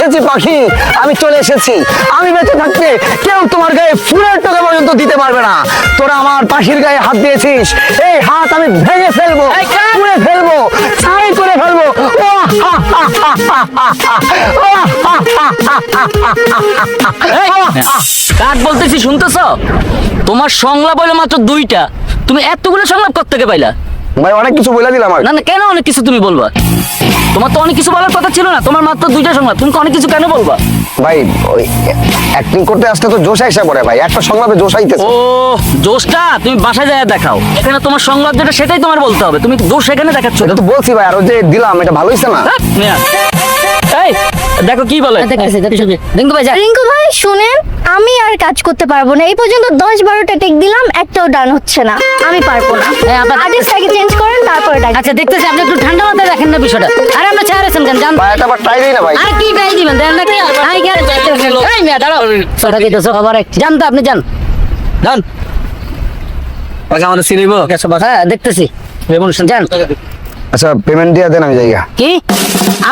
এসেছি পাখি, আমি চলে এসেছি। আমি বেঁচে থাকতে কেউ তোমার গায়ে ফুলের টোকা পর্যন্ত দিতে পারবে না। তোরা আমার পাখির গায়ে হাত দিয়েছিস, এই হাত আমি ভেঙে ফেলবো, পুড়ে ফেলবো, ছাই করে ফেলবো। কাক বলতেছি শুনতেছ? তোমার সংলাপ হইলো মাত্র 2টা, তুমি এতগুলো সংলাপ কোথা থেকে পাইলা? ভাই অনেক কিছু বলে দিলাম। না না, কেন অনেক কিছু তুমি বলবা? তোমার তো অনেক কিছু বলার কথা ছিল না, তোমার মাত্র 2টা সংলাপ, তুমি অনেক কিছু কেন বলবা? ভাই ওই অ্যাক্টিং করতে আসতে তো জোশ আইসা পড়ে ভাই, একটা সংলাপে জোশ আইতেছে। ও জোশটা তুমি বাসায় যায় দেখাও, এখানে তোমার সংলাপ যেটা সেটাই তোমার বলতে হবে, তুমি জোশ এখানে দেখাচ্ছ। এটা তো বলছি ভাই, আর ওই যে দিলাম এটা ভালো হইছে না। এই দেখো কি বলে। রিঙ্কু ভাই, রিঙ্কু ভাই শুনেন, আমি আর কাজ করতে পারবো না। এই পর্যন্ত 10-12টা টেক দিলাম, একটাও ডান হচ্ছে না। আমি পারবো না। আর্টিস্টটাকে চেঞ্জ করেন, তারপরে ডাক। আচ্ছা দেখতেছি আপনি একটু ঠান্ডা মাথায় রাখেন না বিষয়টা। আরে আমরা চেয়ার আছেন কেন জান? ভাই এটা আবার ট্রাই দেই না ভাই। আর কি ট্রাই দিবেন দেন না কি? আই গেল এই মিয়া দাঁড়াও, কথা কইতেছো খবর এক জান তো আপনি জান জান। আচ্ছা আমাদের সিনিব হ্যাঁ দেখতেছি রেভলিউশন জান। আচ্ছা পেমেন্ট দিয়ে দেন, আমি যাইগা। কি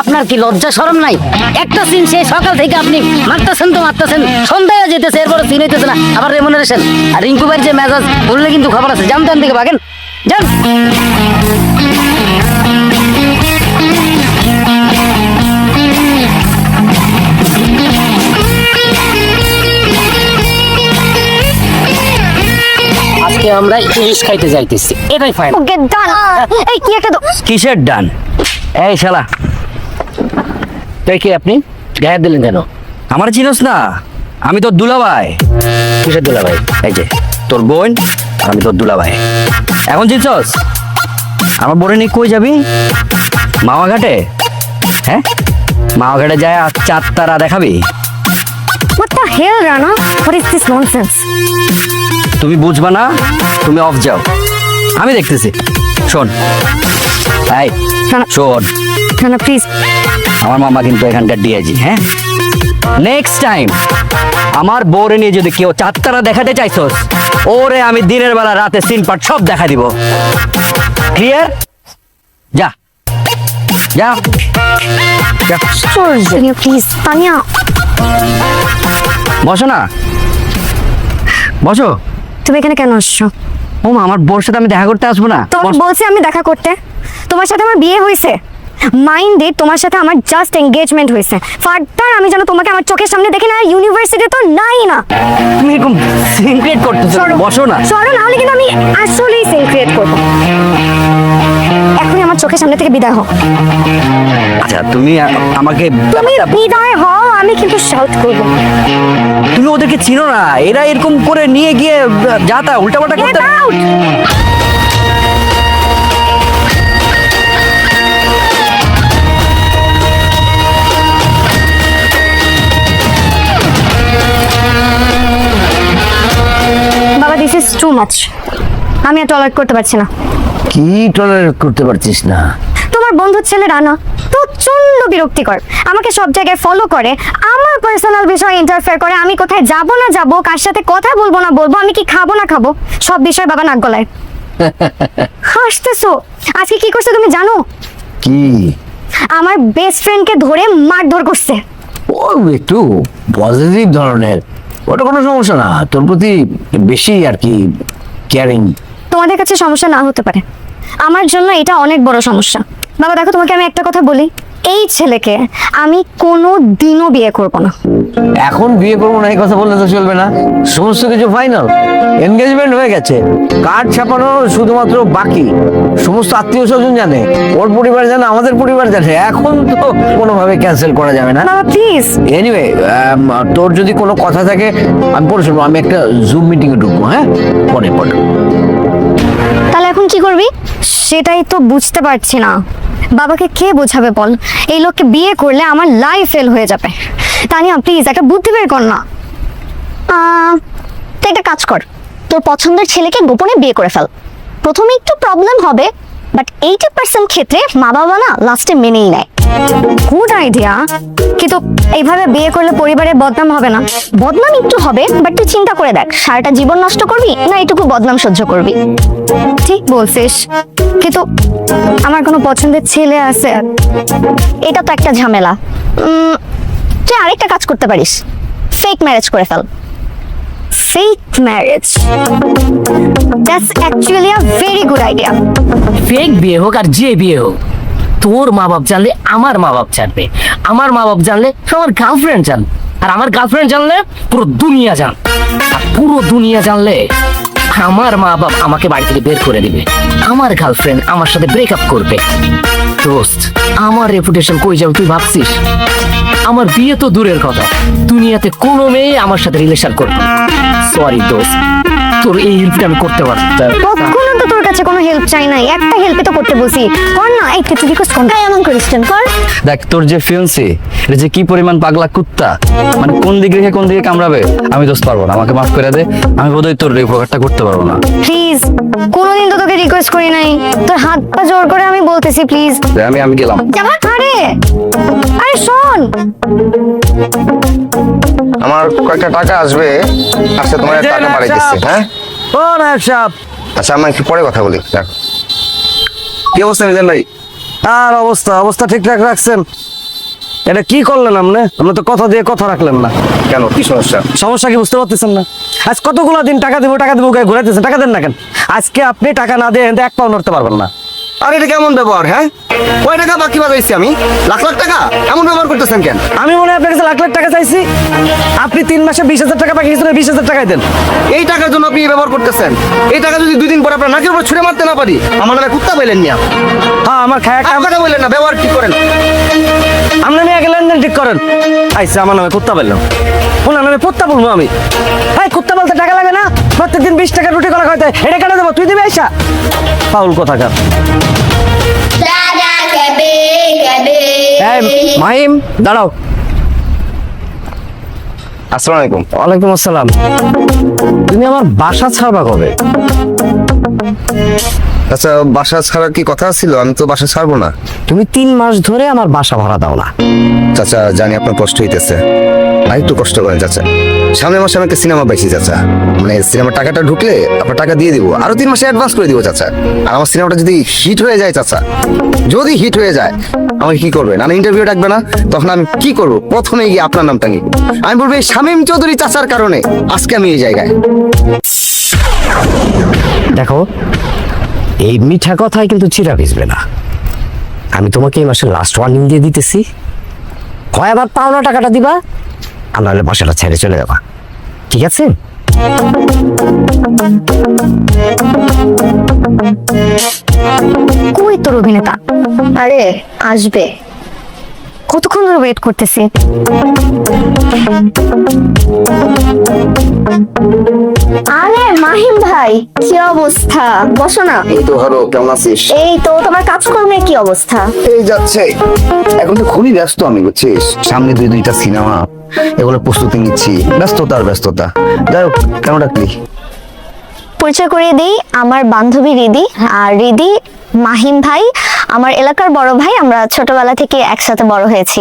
আপনার কি লজ্জা শরম নাই? একটা সিন সেই সকাল থেকে আপনি মারতেছেন তো মারতেছেন, সন্ধ্যায় যেতেছে, এরপরে সিন হইতেছে না, আবার রেমুনারেশন। আর রিঙ্কু ভাইয়ের যে মেজাজ বললে কিন্তু খবর আছে, জানতেন দিকে ভাগেন জান। আজকে আমরা ইলিশ খাইতে যাইতেছি, এটাই ফাইন। ওকে ডান। এই কি একটা কিসের ডান? এই শালা তুই কি, আপনি গায়ে দিলেন কেন? আমার চিনোস না? আমি তোর দুলাভাই। কিসের দুলা ভাই? এই যে তোর বোন আর আমি তোর দুলাভাই। এখন চিনছস? আমার বোনে নিয়ে কই যাবি? মাওয়া ঘাটে? হ্যাঁ, মাওয়া ঘাটে যায় আর 4 তারা দেখাবি? What the hell, Rana? What is this nonsense? তুমি বুঝবা না, তুমি অফ যাও, আমি দেখতেছি। শোন এই শোন, Rana, please. আমার মামা কিন্তু এখানকার ডিআইজি। হ্যাঁ, নেক্সট টাইম আমার বউরে নিয়ে যদি কেউ 4 তারা দেখাতে চাইছস, ওরে আমি দিনের বেলা রাতে সিন পার্ট সব দেখা দিব। ক্লিয়ার? যা যা যা। Tanya, please. Tanya. বসো না, বসো। তুমি এখানে কেন আসছো? ও মা, আমার বউর সাথে আমি দেখা করতে আসবো না? তোমাকে বলছি আমি দেখা করতে। তোমার সাথে আমার বিয়ে হয়েছে। মাইন্ডে তোমার সাথে আমার জাস্ট এনগেজমেন্ট হয়েছে। ফার্দার আমি যেন তোমাকে আমার চোখের সামনে দেখি না। ইউনিভার্সিটি তো নাই না। তুমি এরকম সিন ক্রিয়েট করতেছো, বসো না। সরো, না হলে কিন্তু আমি আসলেই সিন ক্রিয়েট করবো। এখনই আমার চোখের সামনে থেকে বিদায় হও। আচ্ছা তুমি আমাকে, তুমি বিদায় হও, আমি কিন্তু শাউট করবো। তুমি ওদেরকে চিনো না, এরা এরকম করে নিয়ে গিয়ে যা তা উল্টাপাল্টা করতে। Get out! বাবা, দিস ইজ টু মাচ। আমি আর টলারেট করতে পারছি না। কি টলারেট করতে পারছিস না? তোমার বন্ধুর ছেলে রানা প্রচন্ড বিরক্তিকর। আমাকে সব জায়গায় ফলো করে, আমার পার্সোনাল বিষয়ে ইন্টারফেয়ার করে। আমি কোথায় যাব না যাব, কার সাথে কথা বলবো না বলবো, আমি কি খাবো না খাবো, সব বিষয় বাবা নাক গলায়। হাসতেছো? আজকে কি করছে তুমি জানো? কি? আমার বেস্ট ফ্রেন্ডকে ধরে মারধর করছে। ও একটু পজিটিভ ধরনের, ওটা কোনো সমস্যা না। তোর প্রতি বেশি আর কি কেয়ারিং। তোমাদের কাছে সমস্যা না হতে পারে, আমার জন্য এটা অনেক বড় সমস্যা। বাবা দেখো, তোমাকে আমি একটা কথা বলি, এই ছেলেকে আমি কোনো দিনও বিয়ে করব না। এখন বিয়ে করবো না এই কথা বললে তো চলবে না। সমস্ত কিছু ফাইনাল, এনগেজমেন্ট হয়ে গেছে, কার্ড ছাপানো শুধুমাত্র বাকি। সমস্ত আত্মীয় স্বজন জানে, ওর পরিবার জানে, আমাদের পরিবার জানে। এখন তো কোনোভাবে ক্যান্সেল করা যাবে না। বাবা প্লিজ। এনিওয়ে, তোর যদি কোনো কথা থাকে আমি পরে শুনবো। আমি একটা জুম মিটিং এ ঢুকবো। হ্যাঁ, পরে পরে। তাহলে এখন কি করবি? সেটাই তো বুঝতে পারছি না। বাবাকে কে বোঝাবে বল? এই লোককে বিয়ে করলে আমার লাইফ ফেল হয়ে যাবে। তানিয়া প্লিজ একটা বুদ্ধি বের কর না। তুই একটা কাজ কর, তোর পছন্দের ছেলেকে গোপনে বিয়ে করে ফেল। প্রথমে একটু প্রবলেম হবে, বাট 80% ক্ষেত্রে মা বাবা না লাস্টে মেনেই নেয়। গুড আইডিয়া, কিন্তু এইভাবে বিয়ে করলে পরিবারের বদনাম হবে না? বদনাম একটু হবে, বাট তুই চিন্তা করে দেখ, সারাটা জীবন নষ্ট করবি না এটুকু বদনাম সহ্য করবি? ঠিক বলছিস, কিন্তু আমার কোনো পছন্দের ছেলে আছে, এটা তো একটা ঝামেলা। তুই আরেকটা কাজ করতে পারিস, ফেক ম্যারেজ করে fail. Fake marriage, that's actually a very good idea. Fake বিয়ে হোক আর যে বিয়ে হোক, তোর মা বাপ জানলে আমার মা বাপ জানবে, আমার মা বাপ জানলে আমার গার্লফ্রেন্ড জানবে, আর আমার গার্লফ্রেন্ড জানলে পুরো দুনিয়া জান, আর পুরো দুনিয়া জানলে আমার মা বাপ আমাকে বাড়ি থেকে বের করে দিবে, আমার গার্লফ্রেন্ড আমার সাথে ব্রেকআপ করবে। দোস্ত, আমার রেপুটেশন কই যাবে তুই ভাবছিস? আমার বিয়ে তো দূরের কথা, দুনিয়াতে কোনো মেয়ে আমার সাথে রিলেশন করবে। সরি দোস্ত, তোর এই হেল্পটা আমি করতে পারতাম। কখনো তো তোর কাছে কোনো হেল্প চাই নাই, একটা হেল্পই তো করতে বলছি, কর না। এই তুই রিকোয়েস্ট কর, তাই এমন করিস কেন? কর। দেখ তোর যে ফিয়ন্সি, এটা যে কি পরিমাণ পাগলা কুত্তা, মানে কোন দিক রেখে কোন দিকে কামড়াবে আমি দোষ পারবো না, আমাকে মাফ করে দে। আমি বোধহয় তোর এই উপকারটা করতে পারবো না। প্লিজ, কোনোদিন তো তোকে রিকোয়েস্ট করি নাই, তোর হাত পা জোর করে আমি বলতেছি প্লিজ। আমি গেলাম। যাবা? আরে আরে শোন, আমার কয়েকটা টাকা আসবে, আচ্ছা তোমার টাকা পাঠাইতেছি। হ্যাঁ ও নায়ক সাহেব, আচ্ছা, আমরা একটু পরে কথা বলি। রাখ। কি অবস্থা মিজান ভাই? আর অবস্থা ঠিকঠাক রাখছেন? এটা কি করলেন আপনি? আপনি তো কথা দিয়ে কথা রাখলেন না। কেন, কি সমস্যা? সমস্যা কি বুঝতে পারতেছেন না? আজ কতগুলো দিন টাকা দিব গায়ে ঘুরাইতেছেন, টাকা দেন না কেন? আজকে আপনি টাকা না দিয়ে এক পাও নড়তে পারবেন না। আর এটা কেমন ব্যবহার? হ্যাঁ, কয় টাকা বাকি বাজাইছি আমি? লাখ লাখ টাকা? এমন ব্যবহার করতেছেন কেন? আমি মনে হয় আপনার কাছে লাখ লাখ টাকা চাইছি, আপনি 3 মাসে 20,000 টাকা বাকি গেছিলেন, 20,000 টাকাই দেন। এই টাকার জন্য আপনি ব্যবহার করতেছেন। এই টাকা যদি 2 দিন পরে আপনার নাকের উপর ছুঁড়ে মারতে না পারি, আমার নামে কুত্তা বললেন না। হ্যাঁ, আমার খায়া কথা বললেন না, ব্যবহার ঠিক করেন। আপনি নিয়ে আগে লেনদেন ঠিক করেন। আইসা আমার নামে কুত্তা বললাম, ওনার নামে কুত্তা বলবো আমি? এই কুত্তা বলতে টাকা লাগে না? প্রত্যেকদিন 20 টাকা রুটি করা খাইতে, এটা কেন দেবো? তুই দিবি আইসা? পাউল কোথাকার। মাহিম দাঁড়াও। আসসালামু আলাইকুম। ওয়ালাইকুম আসসালাম। তুমি আমার বাসা ছাড়বা কবে? আচ্ছা, বাসা ছাড়ার কি কথা ছিল? আমি তো বাসা ছাড়বো না। তুমি 3 মাস ধরে আমার বাসা ভাড়া দাও না। চাচা, জানি আপনার কষ্ট হইতেছে, আর একটু কষ্ট করেন চাচা। সামনের মাসে আমি একটা সিনেমা পাইছি চাচা, মানে সিনেমার টাকাটা ঢুকলে আপনার টাকা দিয়ে দিব, আরো 3 মাসে অ্যাডভান্স করে দিব চাচা। আর আমার সিনেমাটা যদি হিট হয়ে যায় চাচা, যদি হিট হয়ে যায়, আমাকে কি করবেন? আমি ইন্টারভিউ ডাকবে না, তখন আমি কি করব? প্রথমে গিয়ে আপনার নামটা নিব, আমি বলবো এই শামীম চৌধুরী চাচার কারণে আজকে আমি এই জায়গায়। দেখো, এই মিঠা কথায় কিন্তু চিরা ভিজবে না। আমি তোমাকে এই মাসে লাস্ট ওয়ার্নিং দিয়ে দিতেছি, হয় আবার পাওনা টাকাটা দিবা, আর নাহলে বাসাটা ছেড়ে চলে যাবা, ঠিক আছে? কই তোর অভিনেতা? আরে আসবে, কতক্ষণ ধরে ওয়েট করতেছি। আরে মাহিম ভাই, কি অবস্থা? বসো না। এই তো ভালো, কেমন আছিস? এই তো, তোমার কাজকর্মের কি অবস্থা? এই যাচ্ছে। এখন তো খুবই ব্যস্ত আমি, বুঝছিস? সামনে 2টা সিনেমা, এগুলো প্রস্তুতি নিচ্ছি, ব্যস্ততা। যাই হোক, কেন ডাকলি? পরিচয় করিয়ে দিই, আমার বান্ধবী রিদি। আর রিদি মাহিম ভাই আমার এলাকার বড় ভাই, আমরা ছোটবেলা থেকে একসাথে বড় হয়েছি।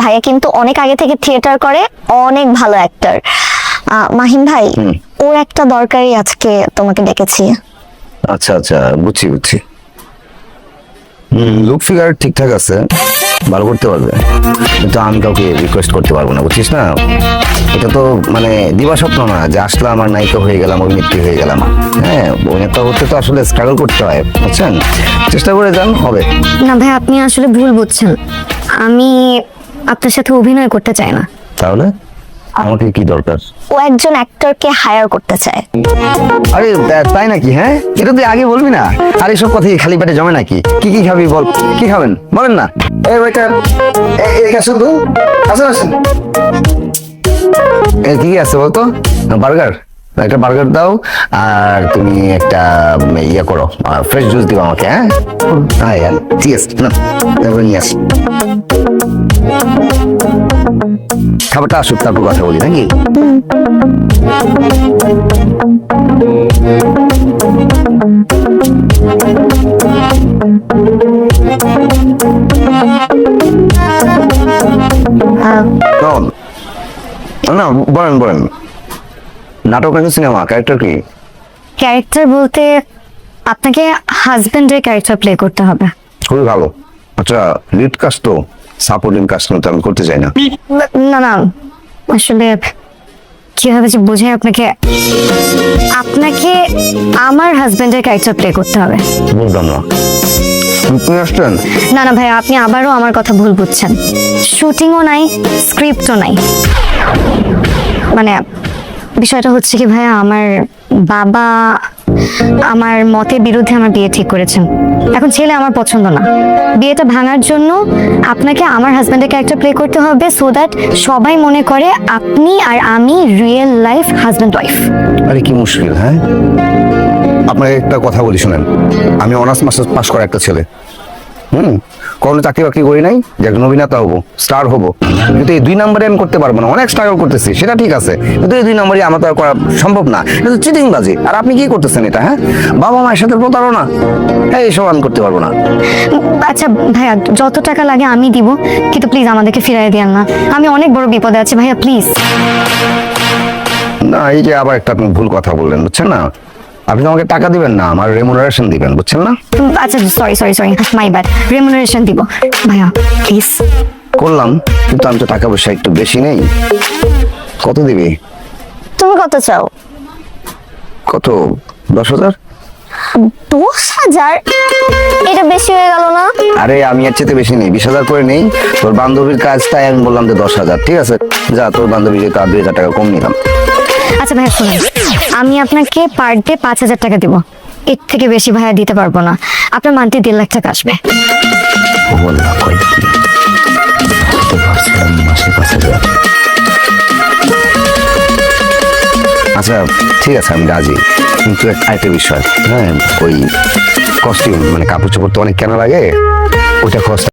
ভাইয়া কিন্তু অনেক আগে থেকে থিয়েটার করে, অনেক ভালো অ্যাক্টর। মাহিম ভাই, ওর একটা দরকারই আজকে তোমাকে ডেকেছি। আচ্ছা, বুঝছি। লুক ফিগার ঠিকঠাক আছে, ভালো করতে পারবে, কিন্তু আমি কাউকে রিকোয়েস্ট করতে পারবো না, বুঝছিস না? এটা তো মানে দিবা স্বপ্ন না যে আসলে আমার নায়িকা হয়ে গেলাম, অভিনেত্রী হয়ে গেলাম। হ্যাঁ, অভিনেতা হতে তো আসলে স্ট্রাগল করতে হয়, বুঝছেন? চেষ্টা করে যান, হবে। না ভাই, আপনি আসলে ভুল বুঝছেন, আমি আপনার সাথে অভিনয় করতে চাই না। তাহলে আমাকে কি দরকার? ও একজন অ্যাক্টরকে হায়ার করতে চায়। আরে তাই নাকি? হ্যাঁ, এটা তুই আগে বলবি না? আর এসব কথা কি খালি পেটে জমে নাকি? কি খাবি বল, কি খাবেন বলেন না? এই ওয়েটার, এদিকে শুধু আসেন। কি আছে বলতো? বার্গার, একটা বার্গার দাও, আর তুমি একটা ইয়ে করো, ফ্রেশ জুস দিও আমাকে। হ্যাঁ, ঠিক আছে, না তারপরে নিয়ে আস। খাবারটা আসুক, তারপর কথা বলি, নাকি? না, বলেন। নাটক নাকি সিনেমা? ক্যারেক্টার কি? ক্যারেক্টার বলতে আপনাকে হাজবেন্ডের ক্যারেক্টার প্লে করতে হবে। খুবই ভালো। আচ্ছা, লিড কাস্ট তো সাপোর্টিং কাজটা তো আমি করতে চাই না। না না আসলে কিভাবে যে বোঝাই আপনাকে, আপনাকে আমার হাজবেন্ডের ক্যারেক্টার প্লে করতে হবে। বুঝলাম না, তুমি আসছেন? না না ভাই, আপনি আবারও আমার কথা ভুল বুঝছেন। শুটিংও নাই, স্ক্রিপ্টও নাই। মানে বিষয়টা হচ্ছে কি ভাইয়া, আমার বাবা আমার মতের বিরুদ্ধে আমার বিয়ে ঠিক করেছেন। এখন ছেলে আমার পছন্দ না। বিয়েটা ভাঙার জন্য আপনাকে আমার হাজব্যান্ডের ক্যারেক্টার প্লে করতে হবে, সো দ্যাট সবাই মনে করে আপনি আর আমি রিয়েল লাইফ হাজব্যান্ড ওয়াইফ। আরে কি মুশকিল, হ্যাঁ? আপনাকে একটা কথা বলি শুনেন, আমি অনার্স মাস্টার্স পাস করা একটা ছেলে, কোনো চাকরি বাকরি করি নাই যে একজন অভিনেতা হবো, স্টার হবো, কিন্তু এই 2 নম্বরে আমি করতে পারবো না। অনেক স্ট্রাগল করতেছি, সেটা ঠিক আছে, কিন্তু এই 2 নম্বরে আমার তো আর করা সম্ভব না। এটা চিটিং বাজি। আর আপনি কি করতেছেন এটা? হ্যাঁ, বাবা মায়ের সাথে প্রতারণা, এইসব আমি করতে পারবো না। আচ্ছা ভাইয়া, যত টাকা লাগে আমি দিব, কিন্তু প্লিজ আমাদেরকে ফিরাই দিয়েন না। আমি অনেক বড় বিপদে আছি ভাইয়া, প্লিজ। না, এই যে আবার একটা আপনি ভুল কথা বললেন, বুঝছেন না? আপনি আমাকে টাকা দিবেন না, আমার রেমুনারেশন দিবেন, বুঝছেন না? আচ্ছা sorry sorry sorry, my bad, remuneration দিব ভাইয়া প্লিজ। করলাম, কিন্তু আমি তো টাকা পয়সা একটু বেশি নেই। কত দিবি? তুমি কত চাও? কত? 10,000? 10,000? এটা বেশি হয়ে গেল না? আরে আমি এর চেয়ে বেশি নেই, 20,000 করে নেই। তোর বান্ধবীর কাজটাই আমি বললাম যে 10,000, ঠিক আছে? যা, তোর বান্ধবী যেহেতু 2,000 টাকা কম নিলাম। আচ্ছা ভাইয়া শুনুন, আমি আপনাকে পার ডে 5,000 টাকা দিব, এর থেকে বেশি ভাইয়া দিতে পারবো না। আপনার মান্থলি 1.5 লাখ টাকা আসবে। বললাম কয় কি? তো ভাবছিলাম মাসে 5,000। আচ্ছা ঠিক আছে, আমি রাজি, কিন্তু একটা বিষয়, হ্যাঁ, ওই কস্টিউম মানে কাপড় চোপড় তো অনেক কেনা লাগে, ওইটা খরচ